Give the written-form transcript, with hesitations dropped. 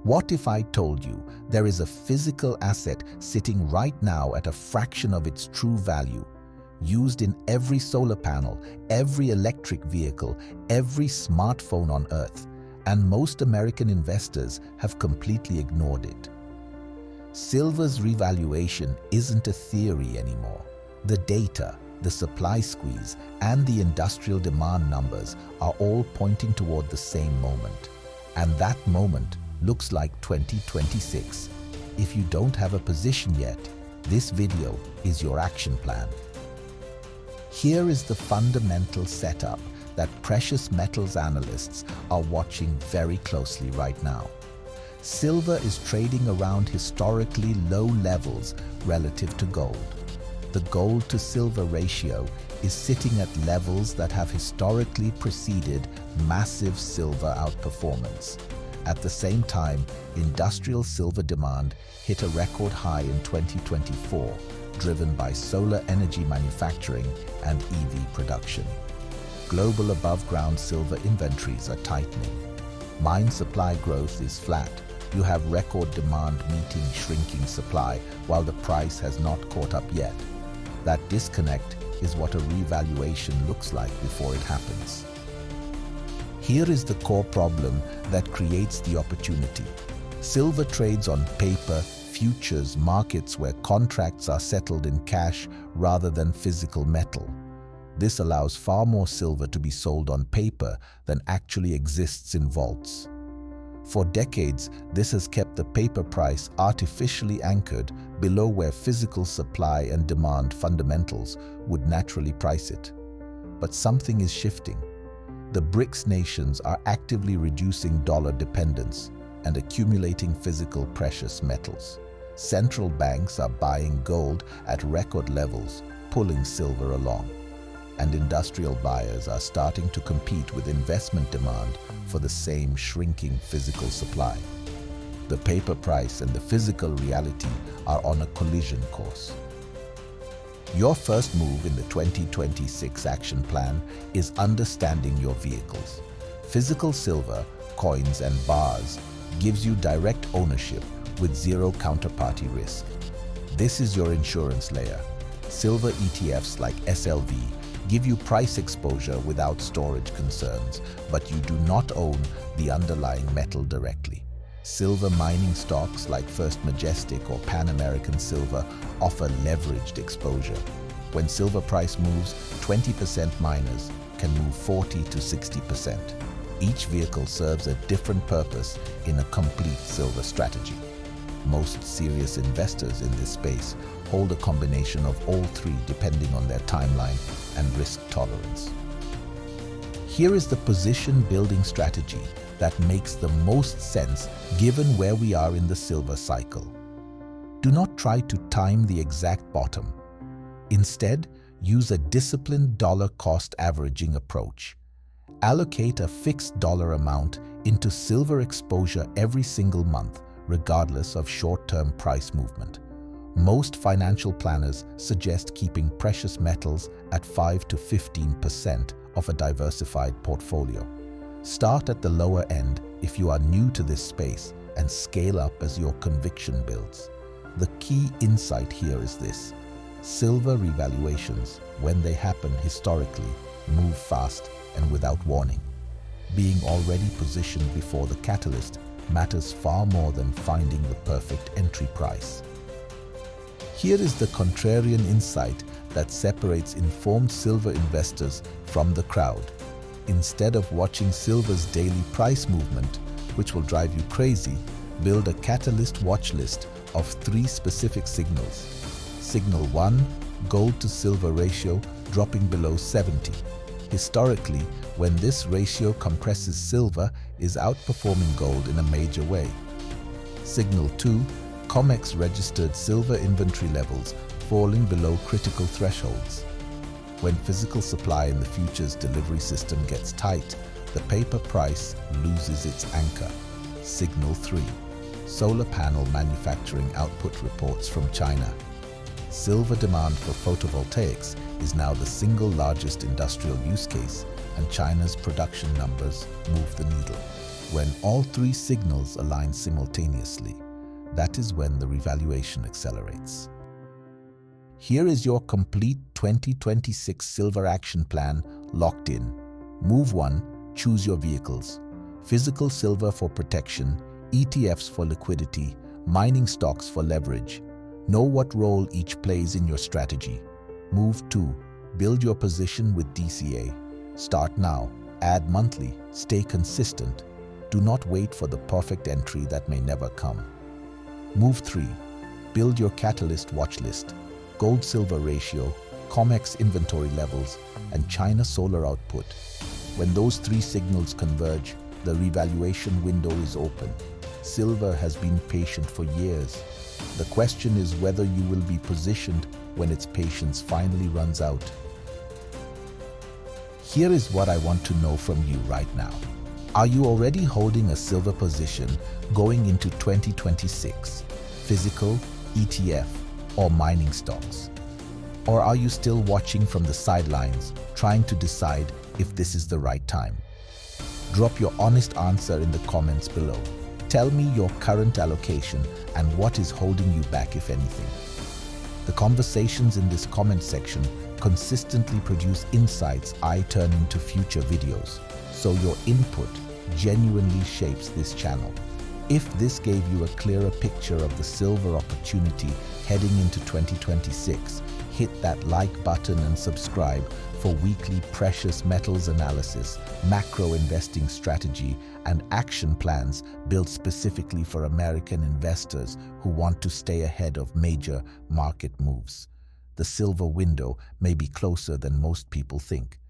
What if I told you there is a physical asset sitting right now at a fraction of its true value, used in every solar panel, every electric vehicle, every smartphone on Earth, and most American investors have completely ignored it? Silver's revaluation isn't a theory anymore. The data, the supply squeeze, and the industrial demand numbers are all pointing toward the same moment. And that moment looks like 2026. If you don't have a position yet, this video is your action plan. Here is the fundamental setup that precious metals analysts are watching very closely right now. Silver is trading around historically low levels relative to gold. The gold to silver ratio is sitting at levels that have historically preceded massive silver outperformance. At the same time, industrial silver demand hit a record high in 2024, driven by solar energy manufacturing and EV production. Global above-ground silver inventories are tightening. Mine supply growth is flat. You have record demand meeting shrinking supply, while the price has not caught up yet. That disconnect is what a revaluation looks like before it happens. Here is the core problem that creates the opportunity. Silver trades on paper, futures, markets where contracts are settled in cash rather than physical metal. This allows far more silver to be sold on paper than actually exists in vaults. For decades, this has kept the paper price artificially anchored below where physical supply and demand fundamentals would naturally price it. But something is shifting. The BRICS nations are actively reducing dollar dependence and accumulating physical precious metals. Central banks are buying gold at record levels, pulling silver along. And industrial buyers are starting to compete with investment demand for the same shrinking physical supply. The paper price and the physical reality are on a collision course. Your first move in the 2026 action plan is understanding your vehicles. Physical silver, coins, and bars gives you direct ownership with zero counterparty risk. This is your insurance layer. Silver ETFs like SLV give you price exposure without storage concerns, but you do not own the underlying metal directly. Silver mining stocks like First Majestic or Pan American Silver offer leveraged exposure. When silver price moves, 20% miners can move 40 to 60%. Each vehicle serves a different purpose in a complete silver strategy. Most serious investors in this space hold a combination of all three depending on their timeline and risk tolerance. Here is the position building strategy that makes the most sense given where we are in the silver cycle. Do not try to time the exact bottom. Instead, use a disciplined dollar cost averaging approach. Allocate a fixed dollar amount into silver exposure every single month, regardless of short-term price movement. Most financial planners suggest keeping precious metals at 5 to 15% of a diversified portfolio. Start at the lower end if you are new to this space and scale up as your conviction builds. The key insight here is this: silver revaluations, when they happen historically, move fast and without warning. Being already positioned before the catalyst matters far more than finding the perfect entry price. Here is the contrarian insight that separates informed silver investors from the crowd. Instead of watching silver's daily price movement, which will drive you crazy, build a catalyst watch list of 3 specific signals. Signal 1, gold to silver ratio dropping below 70. Historically, when this ratio compresses, silver is outperforming gold in a major way. Signal 2, COMEX registered silver inventory levels falling below critical thresholds. When physical supply in the futures delivery system gets tight, the paper price loses its anchor. Signal 3, solar panel manufacturing output reports from China. Silver demand for photovoltaics is now the single largest industrial use case, and China's production numbers move the needle. When all three signals align simultaneously, that is when the revaluation accelerates. Here is your complete 2026 silver action plan locked in. Move 1. Choose your vehicles. Physical silver for protection, ETFs for liquidity, mining stocks for leverage. Know what role each plays in your strategy. Move 2. Build your position with DCA. Start now. Add monthly. Stay consistent. Do not wait for the perfect entry that may never come. Move 3. Build your catalyst watch list. Gold-silver ratio, COMEX inventory levels, and China solar output. When those three signals converge, the revaluation window is open. Silver has been patient for years. The question is whether you will be positioned when its patience finally runs out. Here is what I want to know from you right now. Are you already holding a silver position going into 2026? Physical, ETF, or mining stocks? Or are you still watching from the sidelines, trying to decide if this is the right time? Drop your honest answer in the comments below. Tell me your current allocation and what is holding you back, if anything. The conversations in this comment section consistently produce insights I turn into future videos, so your input genuinely shapes this channel. If this gave you a clearer picture of the silver opportunity heading into 2026, hit that like button and subscribe for weekly precious metals analysis, macro investing strategy, and action plans built specifically for American investors who want to stay ahead of major market moves. The silver window may be closer than most people think.